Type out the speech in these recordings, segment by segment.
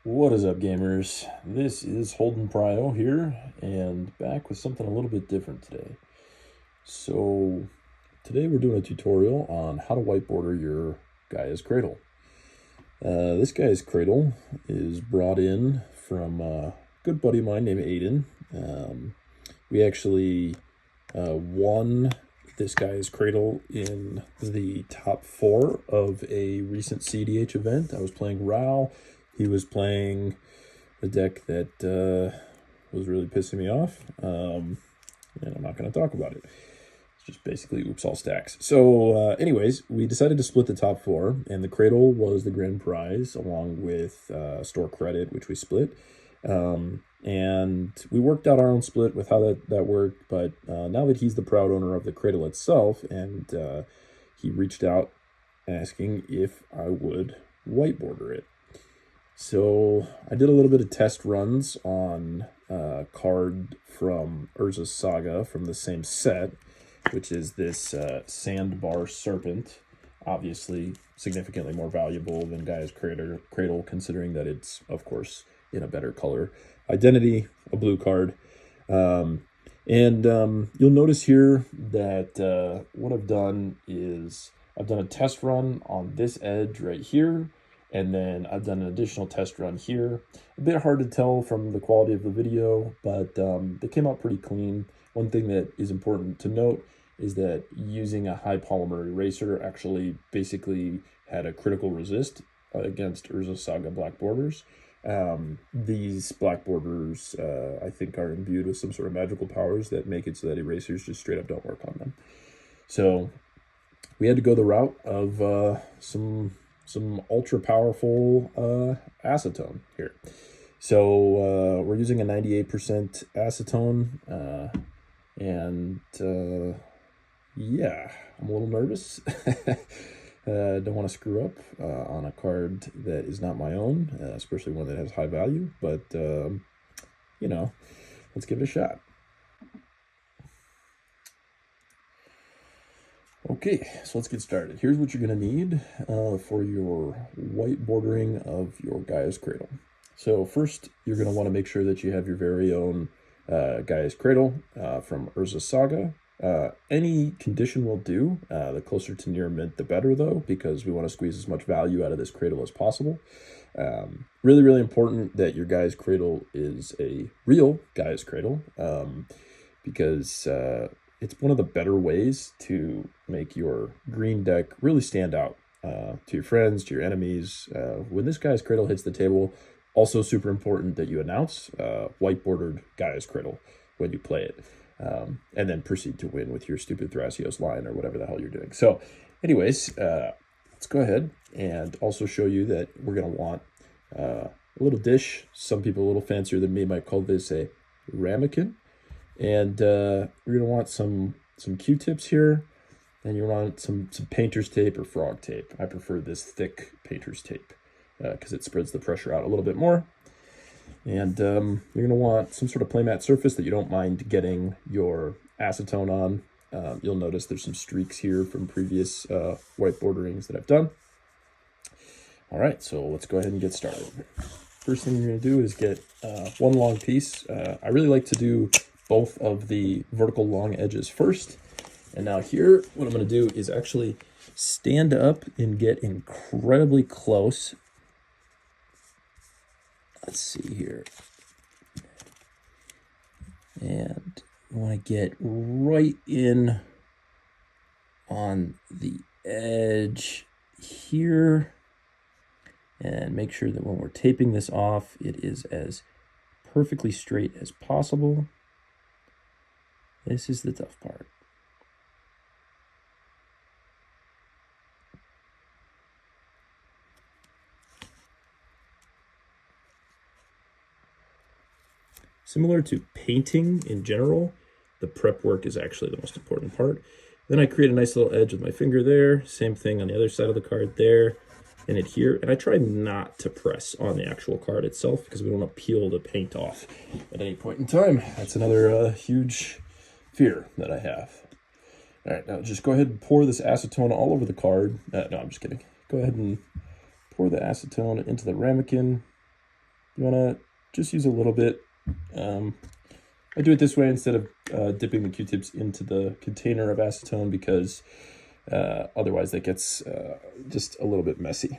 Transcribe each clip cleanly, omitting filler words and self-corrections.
What is up, gamers? This is Holden Prio here, and back with something a little bit different today. So, today we're doing a tutorial on how to whiteborder your Gaea's Cradle. This guy's Cradle is brought in from a good buddy of mine named Aiden. We actually won this guy's Cradle in the top 4 of a recent cEDH event. I was playing Ral. He was playing a deck that was really pissing me off, and I'm not going to talk about it. It's just basically oops all stacks. So anyways, we decided to split the top 4, and the Cradle was the grand prize, along with store credit, which we split. And we worked out our own split with how that worked, but now that he's the proud owner of the Cradle itself, and he reached out asking if I would whiteborder it. So I did a little bit of test runs on a card from Urza's Saga from the same set, which is this Sandbar Serpent. Obviously significantly more valuable than Gaea's Cradle, considering that it's, of course, in a better color identity, a blue card. You'll notice here that what I've done is I've done a test run on this edge right here, and then I've done an additional test run here. A bit hard to tell from the quality of the video, but they came out pretty clean. One thing that is important to note is that using a high polymer eraser actually basically had a critical resist against Urza's Saga black borders. These black borders, I think, are imbued with some sort of magical powers that make it so that erasers just straight up don't work on them. So we had to go the route of some ultra powerful acetone here. So we're using a 98% acetone, yeah, I'm a little nervous. Don't want to screw up on a card that is not my own, especially one that has high value, but let's give it a shot. Okay, so let's get started. Here's what you're going to need for your whitebordering of your Gaea's Cradle. So first, you're going to want to make sure that you have your very own Gaea's Cradle from Urza's Saga. Any condition will do. The closer to near mint, the better, though, because we want to squeeze as much value out of this Cradle as possible. Really, really important that your Gaea's Cradle is a real Gaea's Cradle, because it's one of the better ways to make your green deck really stand out to your friends, to your enemies. When this Gaea's Cradle hits the table, also super important that you announce white-bordered Gaea's Cradle when you play it, and then proceed to win with your stupid Thrasios line or whatever the hell you're doing. So anyways, let's go ahead and also show you that we're going to want a little dish. Some people a little fancier than me might call this a ramekin. And we're going to want some Q-tips here, and you want some painter's tape or frog tape. I prefer this thick painter's tape because it spreads the pressure out a little bit more. And you're going to want some sort of playmat surface that you don't mind getting your acetone on. You'll notice there's some streaks here from previous white borderings that I've done. All right, so let's go ahead and get started. First thing you're going to do is get one long piece. I really like to do both of the vertical long edges first. And now here, what I'm going to do is actually stand up and get incredibly close. Let's see here. And I want to get right in on the edge here. And make sure that when we're taping this off, it is as perfectly straight as possible. This is the tough part. Similar to painting in general, the prep work is actually the most important part. Then I create a nice little edge with my finger there. Same thing on the other side of the card there, and adhere. And I try not to press on the actual card itself because we don't want to peel the paint off at any point in time. That's another huge fear that I have. All right, now just go ahead and pour this acetone all over the card. No, I'm just kidding. Go ahead and pour the acetone into the ramekin. You want to just use a little bit. I do it this way instead of dipping the Q-tips into the container of acetone because otherwise that gets just a little bit messy.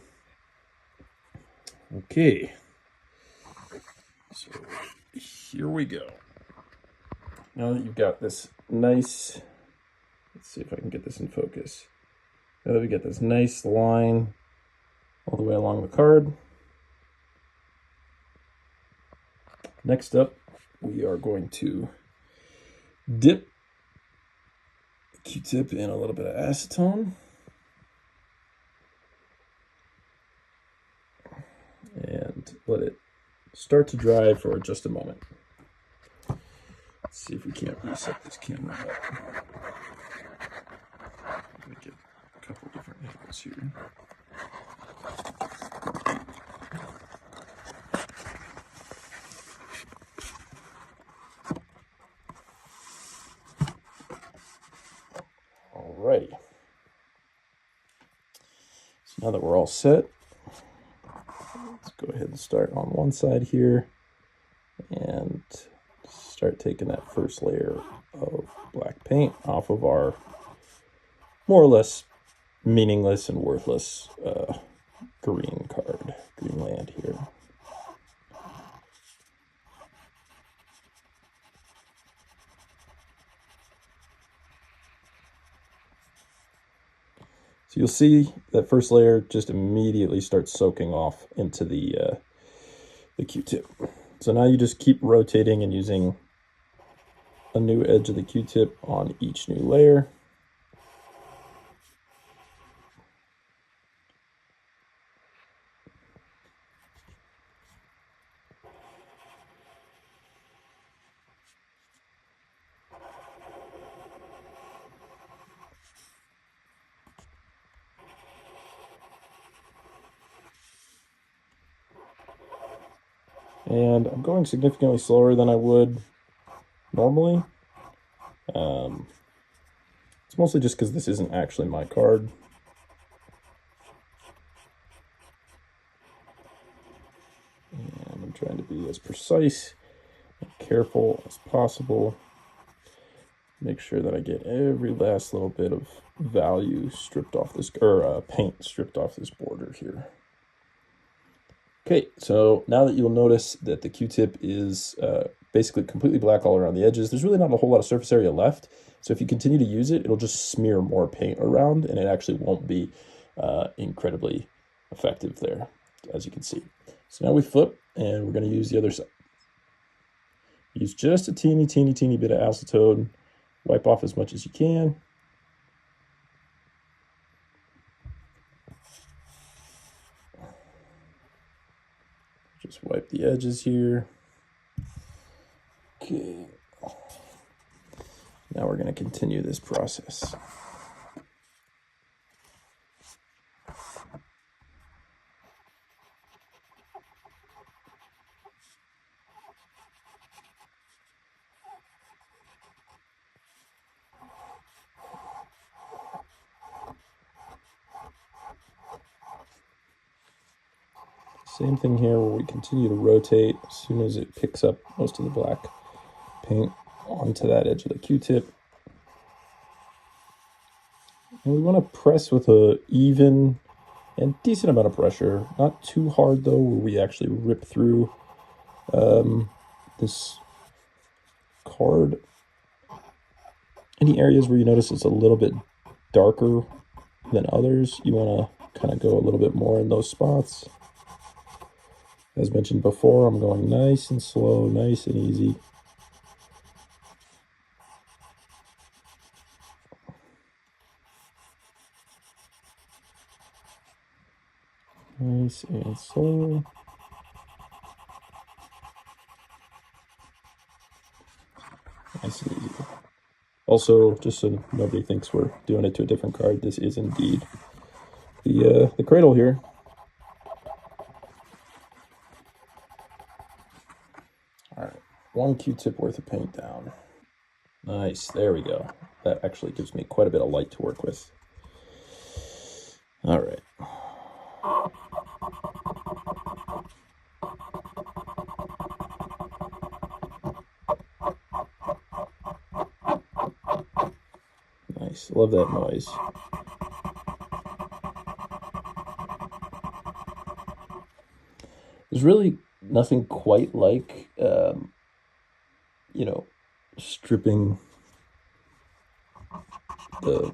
Okay, so here we go. Now that you've got this nice, let's see if I can get this in focus. Now that we get this nice line all the way along the card. Next up, we are going to dip the Q-tip in a little bit of acetone. And let it start to dry for just a moment. Let's see if we can't reset this camera up. Let me get a couple different angles here. All right. So now that we're all set, let's go ahead and start on one side here and start taking that first layer of black paint off of our more or less meaningless and worthless green land here. So you'll see that first layer just immediately starts soaking off into the Q-tip. So now you just keep rotating and using a new edge of the Q-tip on each new layer. And I'm going significantly slower than I would normally. It's mostly just because this isn't actually my card. And I'm trying to be as precise and careful as possible. Make sure that I get every last little bit of value stripped off this, or paint stripped off this border here. Okay, so now that you'll notice that the Q-tip is basically completely black all around the edges, there's really not a whole lot of surface area left. So if you continue to use it, it'll just smear more paint around and it actually won't be incredibly effective there, as you can see. So now we flip and we're going to use the other side. Use just a teeny bit of acetone. Wipe off as much as you can. Just wipe the edges here. Okay. Now we're going to continue this process. Same thing here where we continue to rotate as soon as it picks up most of the black paint onto that edge of the Q-tip. And we want to press with an even and decent amount of pressure. Not too hard though, where we actually rip through this card. Any areas where you notice it's a little bit darker than others, you want to kind of go a little bit more in those spots. As mentioned before, I'm going nice and slow, nice and easy. Nice and slow. Nice and easy. Also, just so nobody thinks we're doing it to a different card, this is indeed the Cradle here. All right, 1 Q-tip worth of paint down. Nice, there we go. That actually gives me quite a bit of light to work with. All right. Nice. Love that noise. There's really nothing quite like, stripping the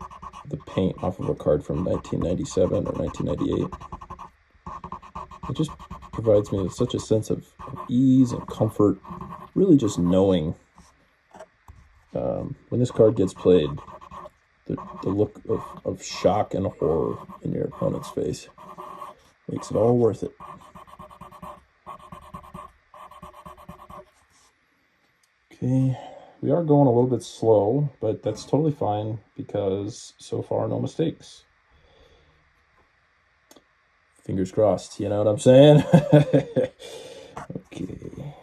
paint off of a card from 1997 or 1998. It just provides me with such a sense of ease and comfort, really just knowing when this card gets played, the look of shock and horror in your opponent's face makes it all worth it. Okay, we are going a little bit slow, but that's totally fine because so far no mistakes. Fingers crossed, you know what I'm saying? Okay.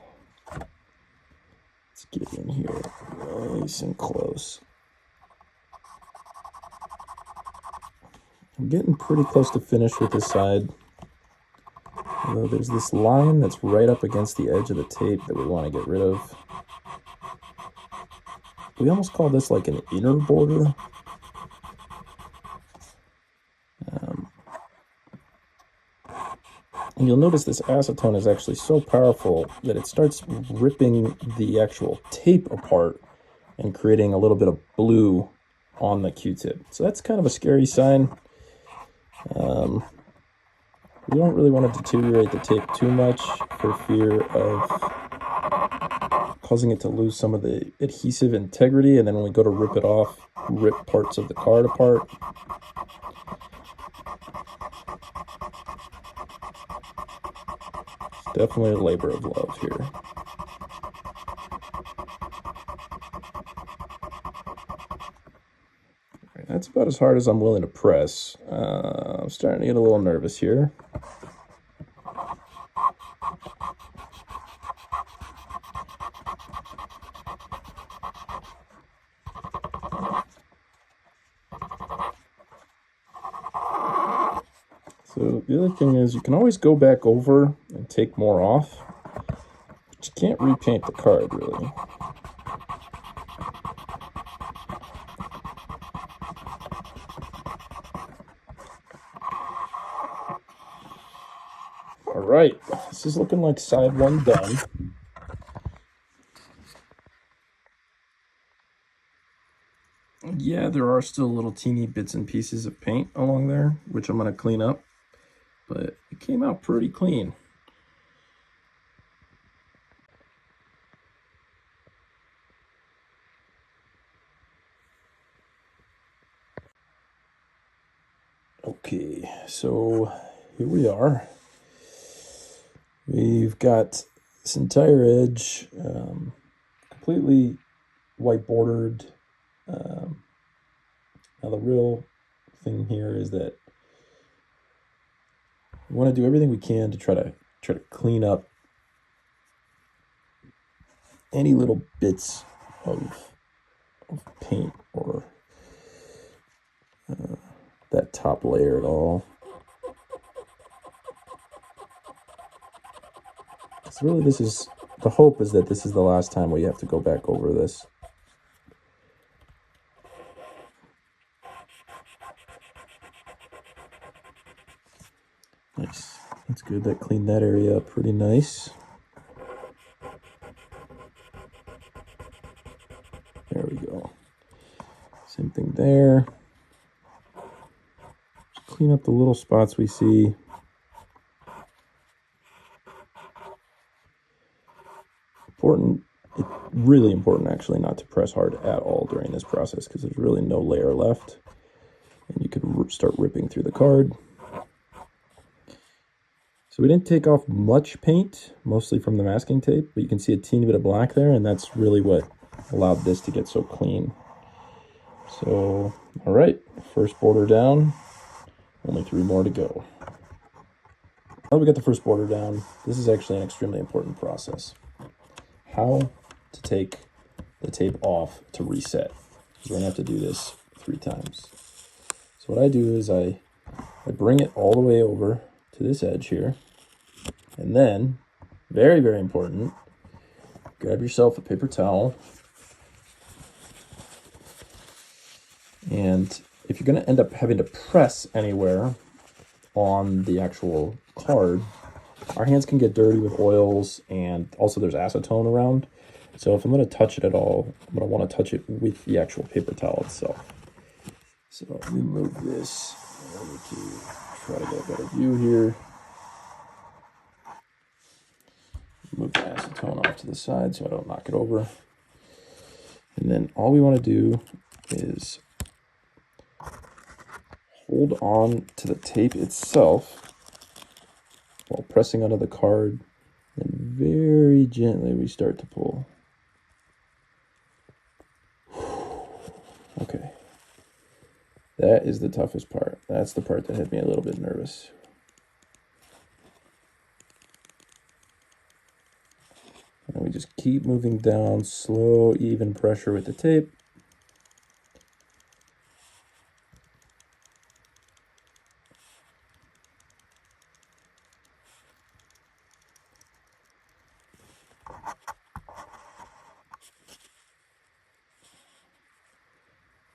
Let's get in here nice and close. I'm getting pretty close to finish with this side. Although there's this line that's right up against the edge of the tape that we want to get rid of. We almost call this like an inner border. And you'll notice this acetone is actually so powerful that it starts ripping the actual tape apart and creating a little bit of blue on the Q-tip. So that's kind of a scary sign. We don't really want to deteriorate the tape too much for fear of causing it to lose some of the adhesive integrity, and then when we go to rip it off, rip parts of the card apart. Definitely a labor of love here. Right, that's about as hard as I'm willing to press. I'm starting to get a little nervous here. So the other thing is you can always go back over and take more off, but you can't repaint the card really. All right, this is looking like side one done. Yeah, there are still little teeny bits and pieces of paint along there, which I'm going to clean up, but it came out pretty clean. Okay, so here we are. We've got this entire edge completely white bordered. Now the real thing here is that we want to do everything we can to try to clean up any little bits of paint or that top layer at all. So really the hope is that this is the last time we have to go back over this. Nice. That's good. That cleaned that area up pretty nice. There we go. Same thing there. Just clean up the little spots we see. Really important actually not to press hard at all during this process because there's really no layer left and you could start ripping through the card. So we didn't take off much paint, mostly from the masking tape, but you can see a teeny bit of black there, and that's really what allowed this to get so clean. So, all right, first border down, only 3 more to go. Now that we got the first border down, this is actually an extremely important process. How to take the tape off to reset. We're gonna have to do this 3 times. So what I do is I bring it all the way over to this edge here, and then, very, very important, grab yourself a paper towel And if you're going to end up having to press anywhere on the actual card, our hands can get dirty with oils, and also there's acetone around. So if I'm going to touch it at all, I'm going to want to touch it with the actual paper towel itself. So let me move this over to try to get a better view here. Move the acetone off to the side so I don't knock it over. And then all we want to do is hold on to the tape itself while pressing onto the card, and very gently we start to pull. Okay. That is the toughest part. That's the part that had me a little bit nervous. And we just keep moving down, slow, even pressure with the tape.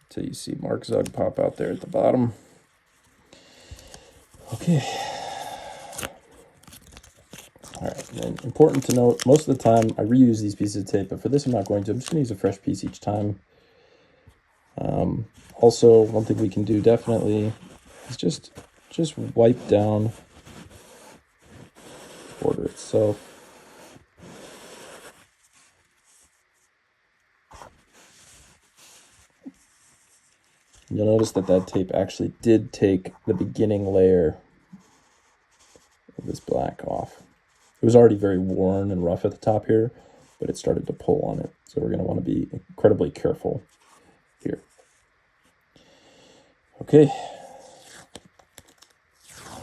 Until you see Mark Zug pop out there at the bottom. Okay. All right, then important to note, most of the time I reuse these pieces of tape, but for this I'm not going to. I'm just going to use a fresh piece each time. Also, one thing we can do definitely is just wipe down the border itself. You'll notice that that tape actually did take the beginning layer of this black off. It was already very worn and rough at the top here, but it started to pull on it. So we're going to want to be incredibly careful here. Okay.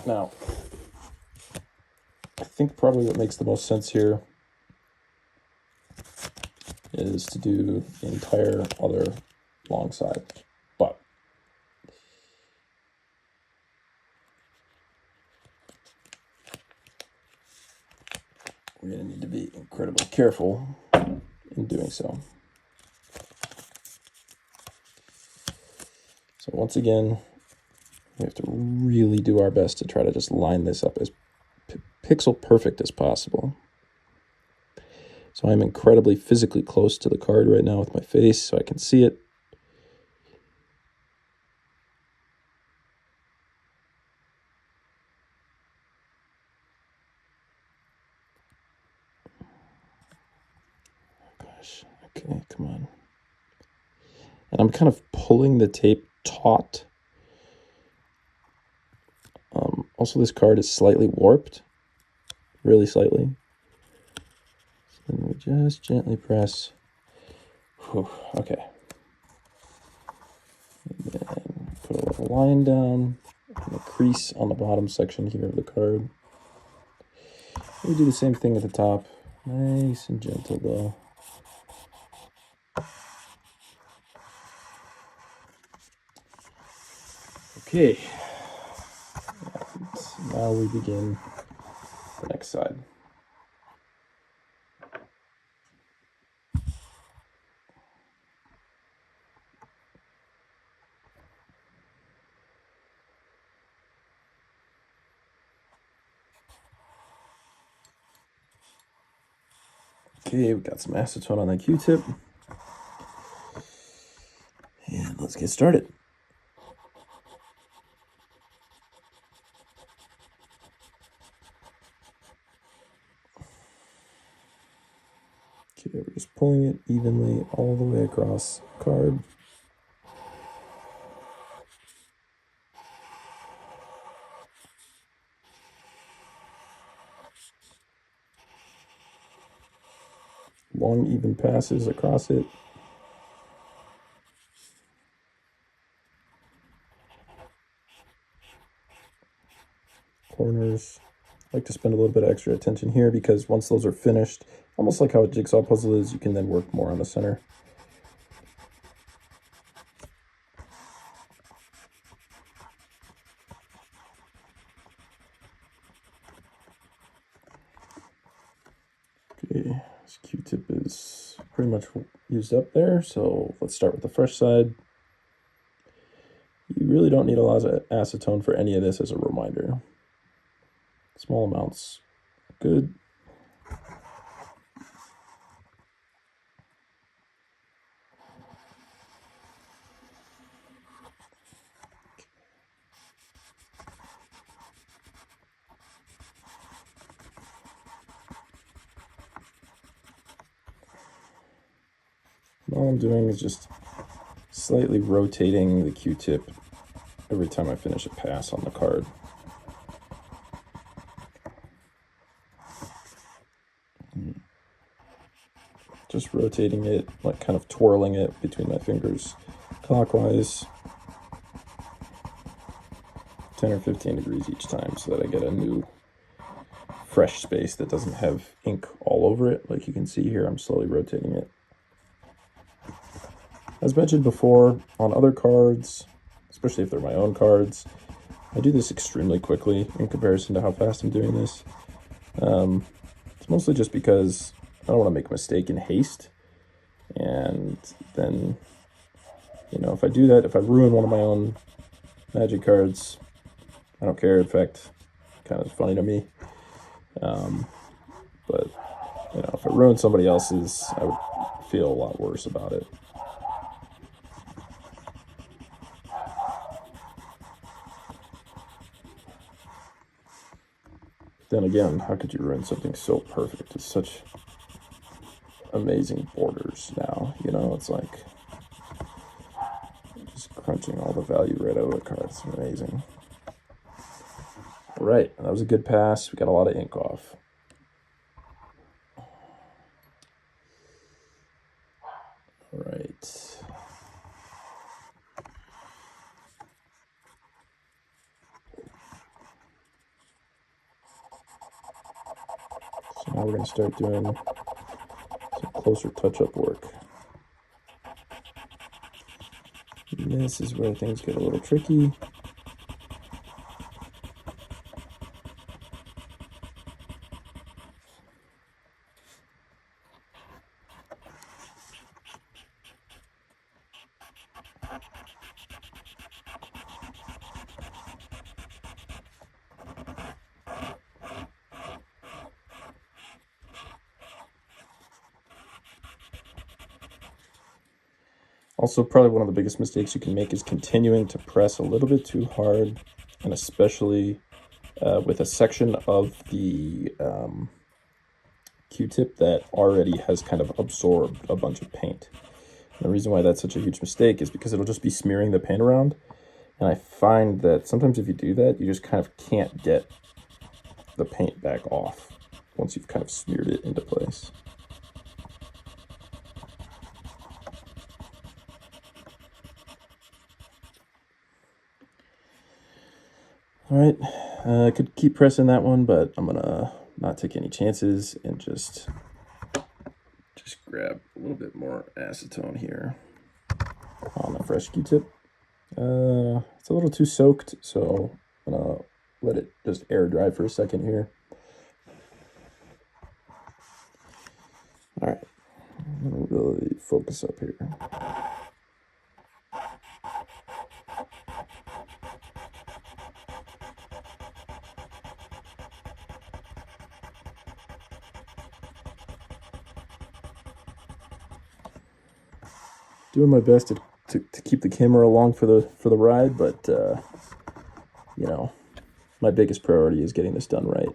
Now, I think probably what makes the most sense here is to do the entire other long side. But we're going to need to be incredibly careful in doing so. So once again, we have to really do our best to try to just line this up as pixel perfect as possible. So I'm incredibly physically close to the card right now with my face so I can see it. Oh gosh, okay, come on. And I'm kind of pulling the tape taut. Also, this card is slightly warped, really slightly. So we just gently press. Whew, okay. And then put a little line down and a crease on the bottom section here of the card. We do the same thing at the top. Nice and gentle though. Okay. And now we begin the next side. Okay, we got some acetone on the Q-tip. And let's get started. Okay, we're just pulling it evenly all the way across the card. Long, even passes across it. Corners. I like to spend a little bit of extra attention here because once those are finished, almost like how a jigsaw puzzle is, you can then work more on the center. Okay, this Q-tip is pretty much used up there, so let's start with the fresh side. really don't need a lot of acetone for any of this as a reminder. Small amounts, good. All I'm doing is just slightly rotating the Q-tip every time I finish a pass on the card. Just rotating it, like kind of twirling it between my fingers clockwise, 10 or 15 degrees each time, so that I get a new fresh space that doesn't have ink all over it. Like you can see here, I'm slowly rotating it. As mentioned before, on other cards, especially if they're my own cards, I do this extremely quickly in comparison to how fast I'm doing this. It's mostly just because I don't want to make a mistake in haste. And then, you know, if I do that, if I ruin one of my own Magic cards, I don't care. In fact, kind of funny to me. But, you know, if I ruin somebody else's, I would feel a lot worse about it. Then again, how could you ruin something so perfect? It's such amazing borders now, you know, it's like just crunching all the value right out of the card. It's amazing. All right, that was a good pass. We got a lot of ink off. All right. So now we're going to start doing some closer touch-up work. And this is where things get a little tricky. Also, probably one of the biggest mistakes you can make is continuing to press a little bit too hard, and especially with a section of the Q-tip that already has kind of absorbed a bunch of paint. And the reason why that's such a huge mistake is because it'll just be smearing the paint around. And I find that sometimes if you do that, you just kind of can't get the paint back off once you've kind of smeared it into place. All right, I could keep pressing that one, but I'm gonna not take any chances and just grab a little bit more acetone here on a fresh Q-tip. It's a little too soaked, so I'm gonna let it just air dry for a second here. All right, I'm gonna really focus up here. Doing my best to keep the camera along for the ride, but you know, my biggest priority is getting this done right.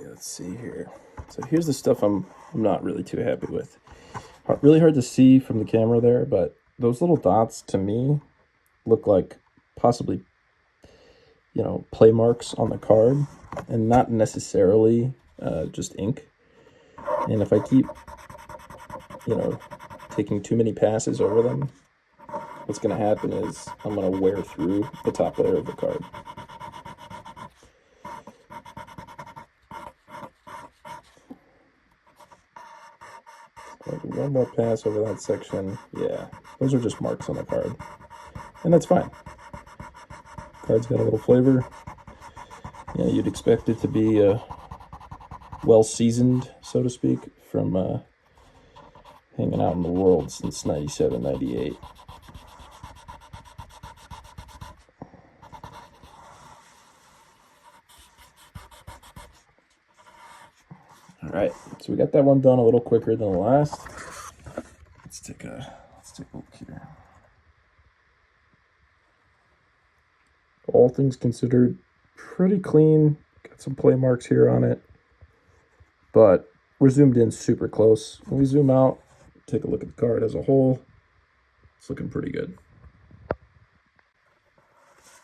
Let's see here. So here's the stuff I'm not really too happy with. Really hard to see from the camera there, but those little dots to me look like possibly, you know, play marks on the card and not necessarily just ink. And if I keep, you know, taking too many passes over them, what's going to happen is I'm going to wear through the top layer of the card. one more pass over that section. Yeah, those are just marks on the card. And that's fine. Card's got a little flavor. Yeah, you'd expect it to be well seasoned, so to speak, from hanging out in the world since 97, 98. All right, so we got that one done a little quicker than the last. Let's take a look here. All things considered, pretty clean. Got some play marks here on it, but we're zoomed in super close. When we zoom out, take a look at the card as a whole. It's looking pretty good.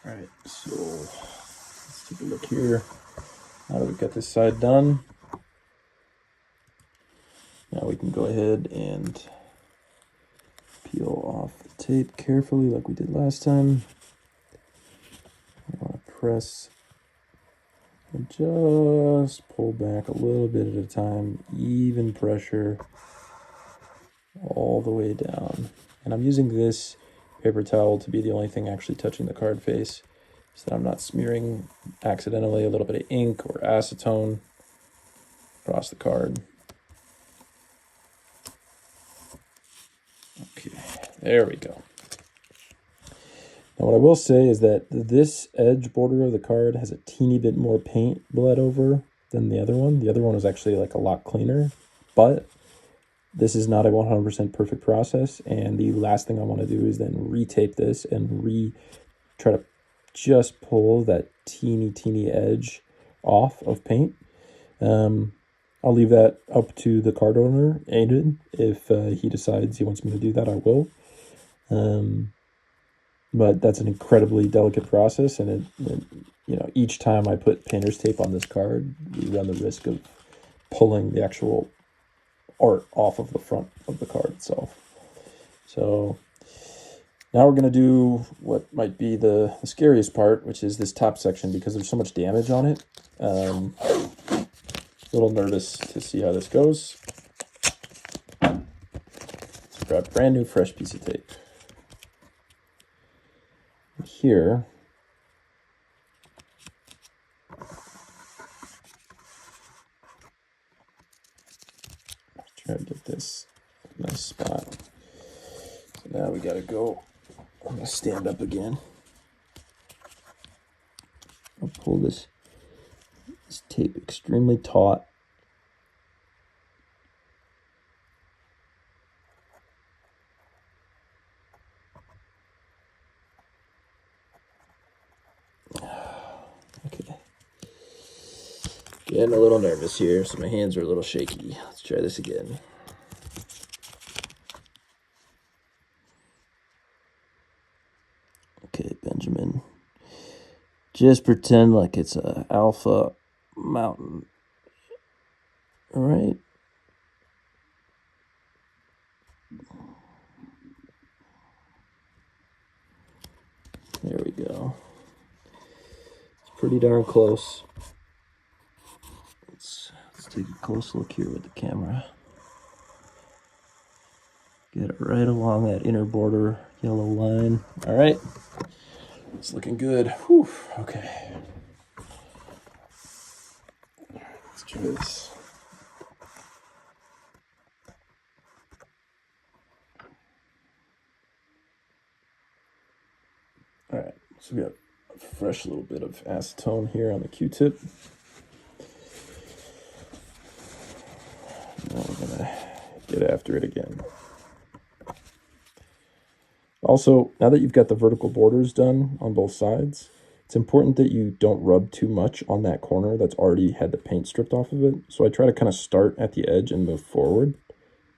All right, so let's take a look here. Now that we've got this side done, now we can go ahead and peel off the tape carefully like we did last time. I want to press and just pull back a little bit at a time, even pressure all the way down. And I'm using this paper towel to be the only thing actually touching the card face so that I'm not smearing accidentally a little bit of ink or acetone across the card. Okay, there we go. Now what I will say is that this edge border of the card has a teeny bit more paint bled over than the other one. The other one was actually like a lot cleaner, but this is not a 100% perfect process, and the last thing I want to do is then retape this and try to just pull that teeny edge off of paint. I'll leave that up to the card owner, Aiden. If he decides he wants me to do that, I will. But that's an incredibly delicate process, and each time I put painter's tape on this card, we run the risk of pulling the actual art off of the front of the card itself. So now we're going to do what might be the scariest part, which is this top section, because there's so much damage on it. A little nervous to see how this goes. Let's grab a brand new fresh piece of tape. Here, try to get this nice spot. So now we gotta go. I'm gonna stand up again. I'll pull this tape extremely taut. Okay. Getting a little nervous here, so my hands are a little shaky. Let's try this again. Okay, Benjamin. Just pretend like it's a alpha mountain. All right. There we go. It's pretty darn close. Let's take a close look here with the camera. Get it right along that inner border yellow line. All right. It's looking good. Whew. Okay. Let's try this. All right. So we got a fresh little bit of acetone here on the Q-tip. Now we're going to get after it again. Also, now that you've got the vertical borders done on both sides, it's important that you don't rub too much on that corner that's already had the paint stripped off of it. So I try to kind of start at the edge and move forward.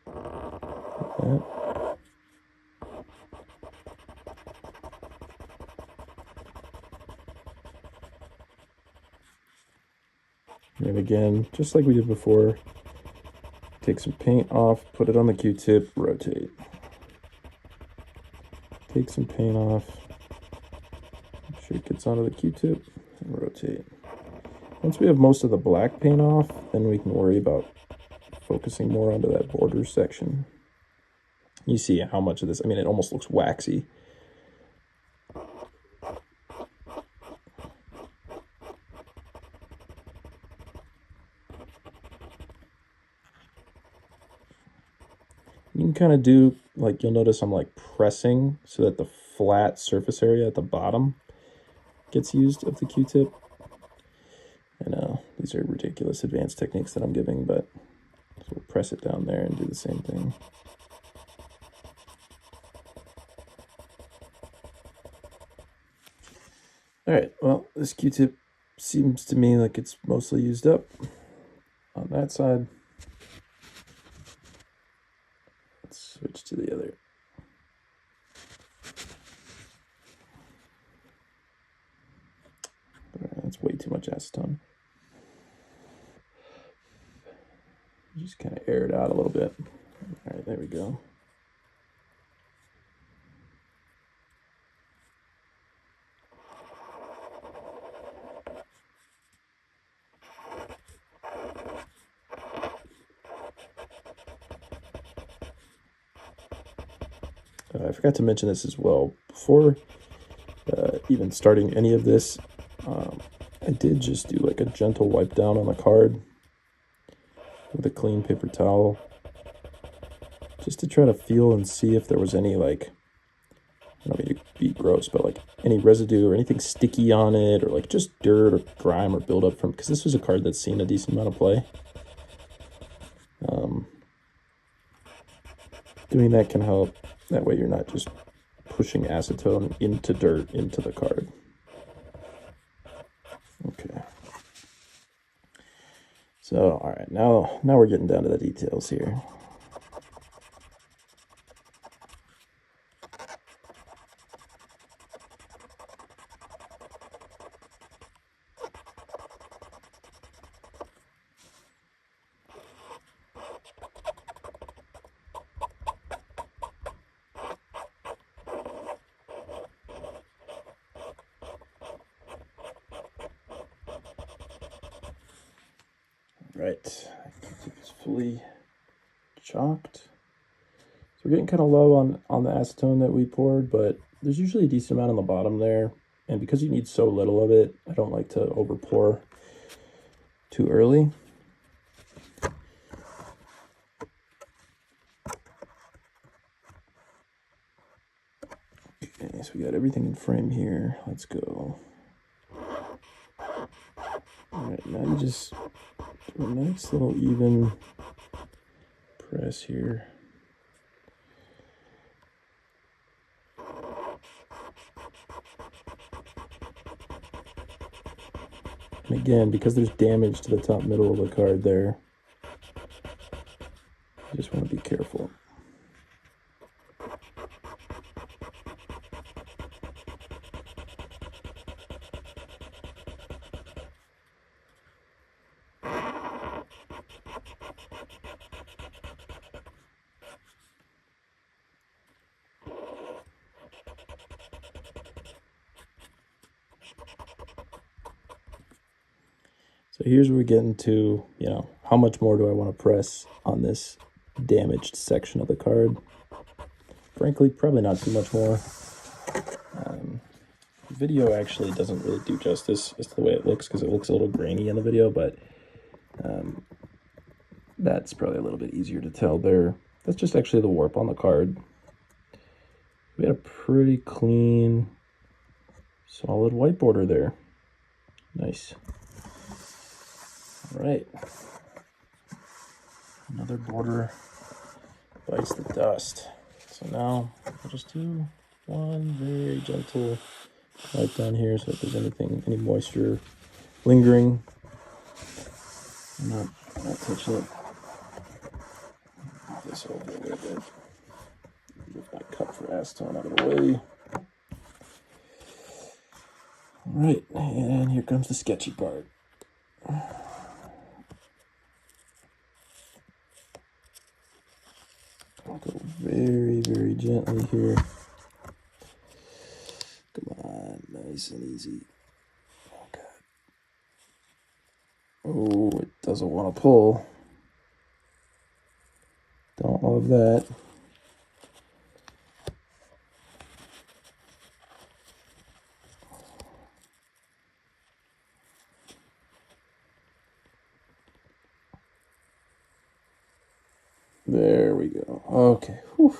Like that. And again, just like we did before, take some paint off, put it on the Q-tip, rotate. Take some paint off, make sure it gets onto the Q-tip, and rotate. Once we have most of the black paint off, then we can worry about focusing more onto that border section. You see how much of this, I mean, it almost looks waxy. You can kind of do, like, you'll notice I'm like pressing so that the flat surface area at the bottom gets used of the Q-tip. I know these are ridiculous advanced techniques that I'm giving, but so we'll press it down there and do the same thing. All right, well, this Q-tip seems to me like it's mostly used up on that side. Let's switch to the other. That's way too much acetone. Just kind of air it out a little bit. All right, there we go. I forgot to mention this as well. Before even starting any of this, I did just do like a gentle wipe down on the card with a clean paper towel, just to try to feel and see if there was any, like, I don't mean to be gross, but like any residue or anything sticky on it, or like just dirt or grime or buildup from, because this was a card that's seen a decent amount of play. Doing that can help. That way you're not just pushing acetone into dirt into the card. Okay. So, all right, now we're getting down to the details here. Right, it's fully chalked. So we're getting kind of low on the acetone that we poured, but there's usually a decent amount on the bottom there. And because you need so little of it, I don't like to over pour too early. Okay, so we got everything in frame here. Let's go. All right, now you just do a nice little even press here. And again, because there's damage to the top middle of the card there, you just want to be careful. So here's where we get into, how much more do I want to press on this damaged section of the card? Frankly, probably not too much more. The video actually doesn't really do justice as to the way it looks, because it looks a little grainy in the video, but that's probably a little bit easier to tell there. That's just actually the warp on the card. We had a pretty clean, solid white border there. Nice. All right. Another border bites the dust. So now I'll just do one very gentle wipe down here, so if there's any moisture lingering, I'm not touching it. Move this over a little bit. Move my cup for acetone out of the way. All right, and here comes the sketchy part. I'll go very, very gently here. Come on, nice and easy. Oh, God. Oh, it doesn't want to pull. Don't love that. There we go. Okay. Whew.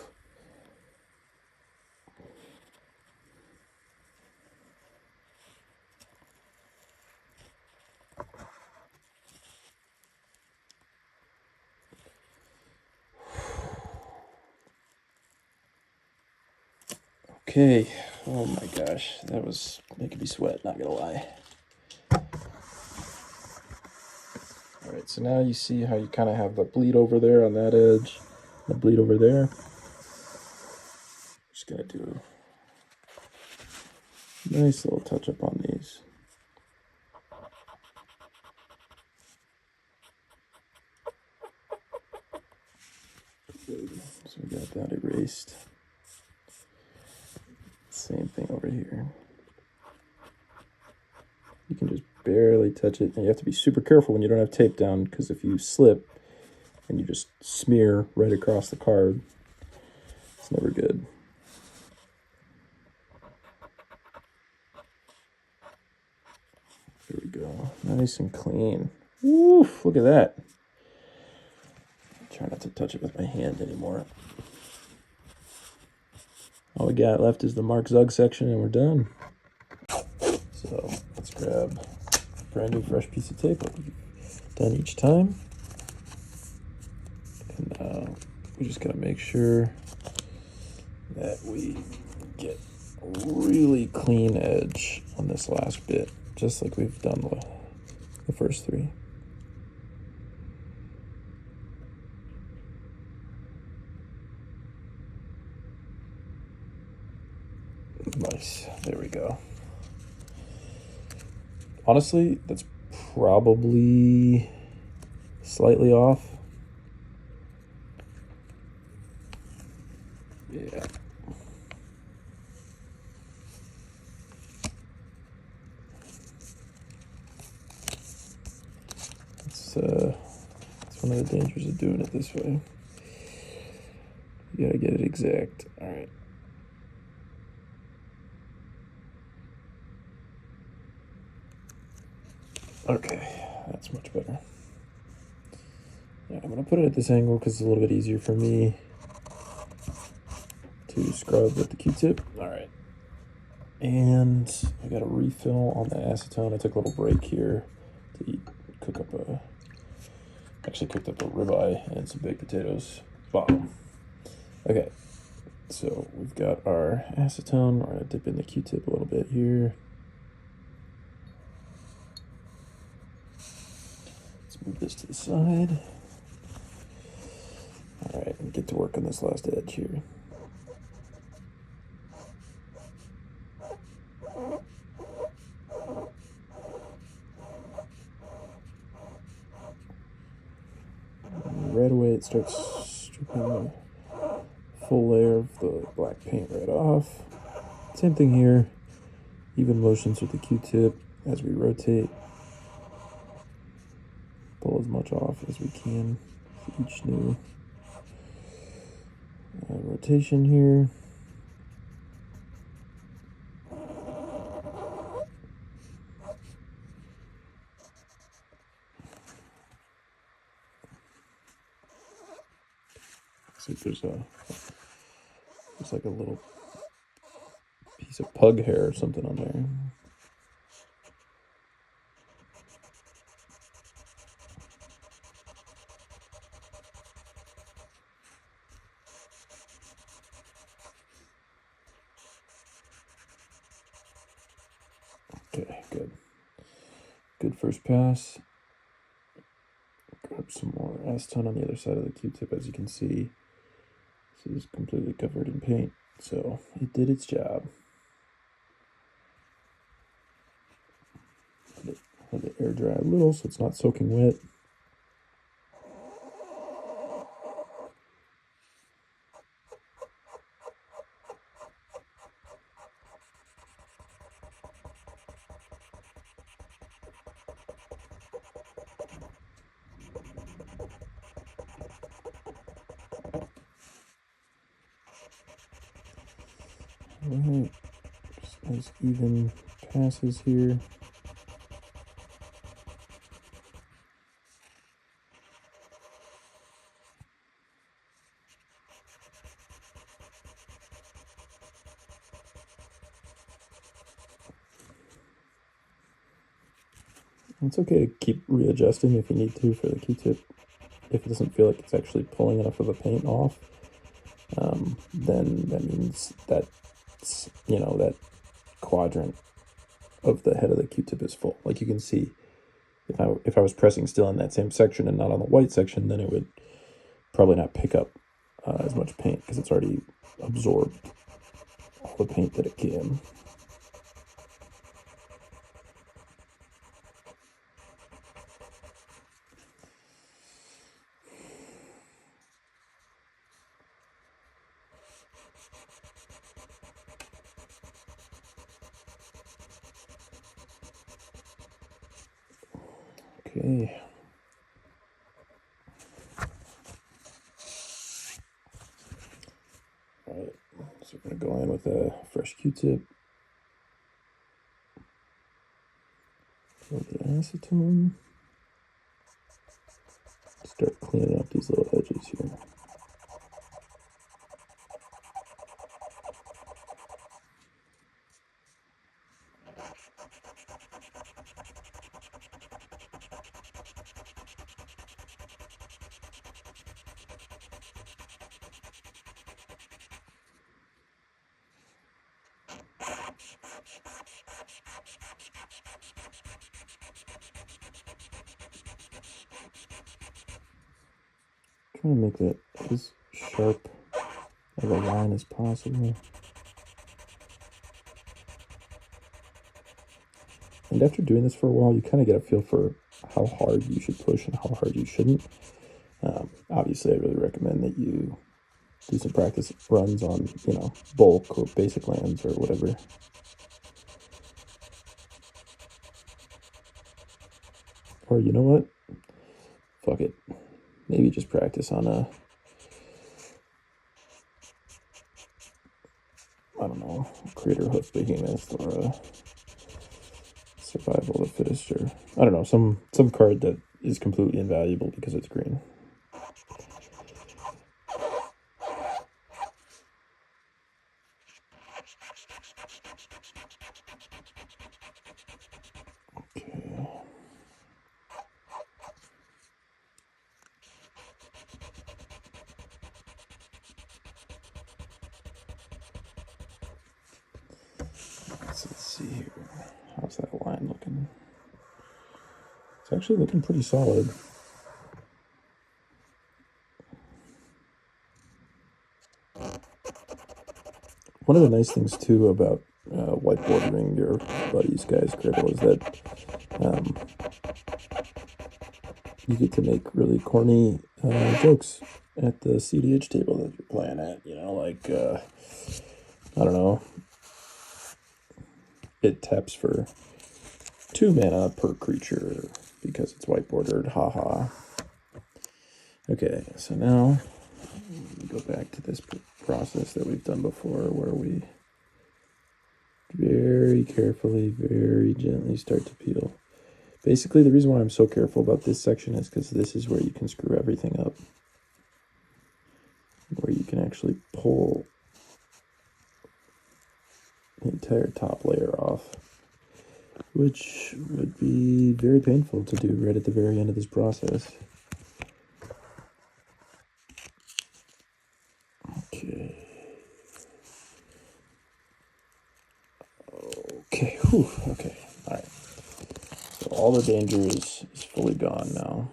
Okay. Oh my gosh, that was making me sweat, not gonna lie. All right, so now you see how you kind of have the bleed over there on that edge, the bleed over there. Just gonna do a nice little touch up on these. Good. So we got that erased. Same thing over here. You can just barely touch it, and you have to be super careful when you don't have tape down, because if you slip and you just smear right across the card, it's never good. There we go. Nice and clean. Woof, look at that. Try not to touch it with my hand anymore. All we got left is the Mark Zug section, and we're done. So let's grab a brand new fresh piece of tape like we've done each time. And we just gotta make sure that we get a really clean edge on this last bit, just like we've done the first three. Nice, there we go. Honestly, that's probably slightly off. Yeah. It's one of the dangers of doing it this way. You gotta get it exact. All right. Okay, that's much better. Yeah, I'm gonna put it at this angle because it's a little bit easier for me to scrub with the Q-tip. All right. And I got a refill on the acetone. I took a little break here to cooked up a ribeye and some baked potatoes. Bomb. Okay, so we've got our acetone. We're gonna dip in the Q-tip a little bit here. Let's move this to the side. All right, and get to work on this last edge here. Right away it starts stripping the full layer of the black paint right off. Same thing here, even motions with the Q-tip as we rotate. Pull as much off as we can for each new rotation here. See if there's like a little piece of pug hair or something on there. Okay, good. Good first pass. Grab some more acetone on the other side of the Q-tip. As you can see, this is completely covered in paint, so it did its job. Let it air dry a little so it's not soaking wet. Alright, just nice even passes here. It's okay to keep readjusting if you need to for the Q-tip. If it doesn't feel like it's actually pulling enough of the paint off, then that means that's, that quadrant of the head of the Q-tip is full. Like you can see, if I was pressing still in that same section and not on the white section, then it would probably not pick up as much paint because it's already absorbed all the paint that it can. Okay. All right, so we're going to go in with a fresh Q-tip. A little bit of acetone. Start cleaning up these little edges here. Trying to make that as sharp of a line as possible. And after doing this for a while, you kind of get a feel for how hard you should push and how hard you shouldn't. Obviously, I really recommend that you do some practice runs on, bulk or basic lands or whatever. Or you know what? Fuck it. Maybe just practice on a, I don't know, Crater Hoof Behemoth or a Survival of the Fittest, or I don't know, some card that is completely invaluable because it's green. Okay. So let's see here. How's that line looking? It's actually looking pretty solid. One of the nice things too about whiteboarding your buddy's guy's Cradle is that you get to make really corny jokes at the cEDH table that you're playing at. Like I don't know, it taps for 2 mana per creature because it's white bordered. Haha. Okay, so now we go back to this process that we've done before where we very carefully, very gently start to peel. Basically, the reason why I'm so careful about this section is because this is where you can screw everything up. Where you can actually pull the entire top layer off, which would be very painful to do right at the very end of this process. Okay. Okay, whew, okay, all right. So all the danger is fully gone now.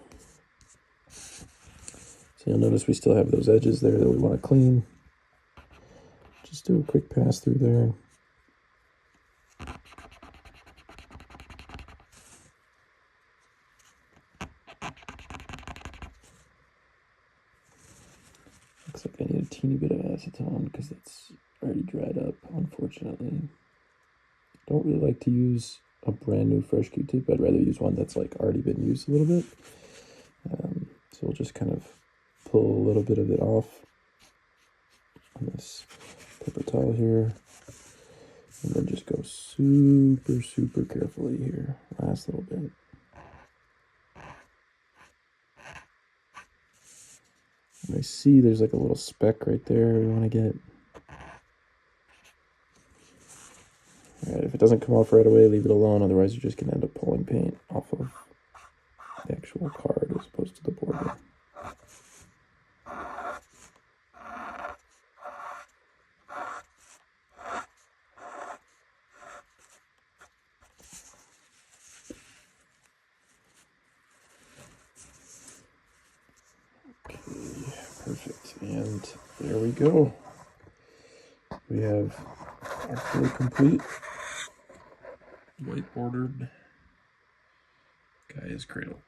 So you'll notice we still have those edges there that we want to clean. Just do a quick pass through there. Looks like I need a teeny bit of acetone because it's already dried up, unfortunately. Don't really like to use a brand new fresh Q-tip. I'd rather use one that's like already been used a little bit. So we'll just kind of pull a little bit of it off on this paper towel here. And then just go super, super carefully here. Last little bit. And I see there's like a little speck right there we want to get. Alright, if it doesn't come off right away, leave it alone. Otherwise, you're just going to end up pulling paint off of the actual card as opposed to the border. Okay, perfect. And there we go. We have our fully complete white bordered Gaea's Cradle.